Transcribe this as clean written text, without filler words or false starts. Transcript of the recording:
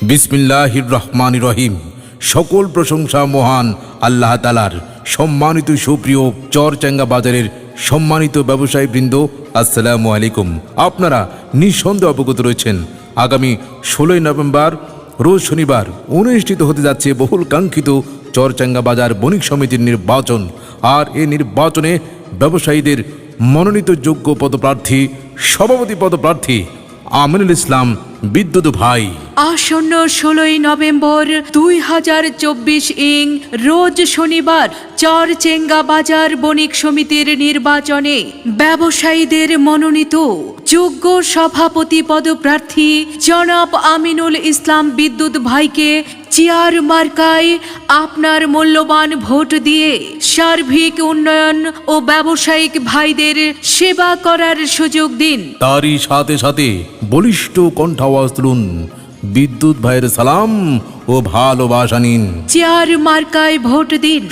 বিসমিল্লাহির রহমানির রহিম। সকল প্রশংসা মহান আল্লাহ তাআলার। সম্মানিত সুপ্রিয় চরচাঙ্গা বাজারের সম্মানিত ব্যবসায়ী বৃন্দ, আসসালামু আলাইকুম। আপনারা নিঃসন্দেহে অবগত রয়েছেন আগামী 16 নভেম্বর রোজ শনিবার অনুষ্ঠিত হতে যাচ্ছে বহুল কাঙ্ক্ষিত চরচাঙ্গা বাজার বণিক সমিতির নির্বাচন। আর এই নির্বাচনে ব্যবসায়ীদের মনোনীত যোগ্য পদপ্রার্থী সভাপতি পদপ্রার্থী আমিনুল ইসলাম বিদ্যুৎ ভাই। আসন্ন 16 নভেম্বর 2024 ইং রোজ শনিবার চরচেঙ্গা বাজার বণিক সমিতির নির্বাচনে ব্যবসায়ীদের মনোনীত যোগ্য সভাপতি পদপ্রার্থী জনাব আমিনুল ইসলাম বিদ্যুৎ ভাইকে চেয়ার মার্কায় আপনার মূল্যবান ভোট দিয়ে সার্বিক উন্নয়ন ও ব্যবসায়িক ভাইদের সেবা করার সুযোগ দিন। তারই সাথে সাথে বলিষ্ঠ কণ্ঠ আওয়াজ তুলুন, বিদ্যুৎ ভাইয়ের সালাম ও ভালোবাসা নিন। চেয়ার মার্কায় ভোট দিন।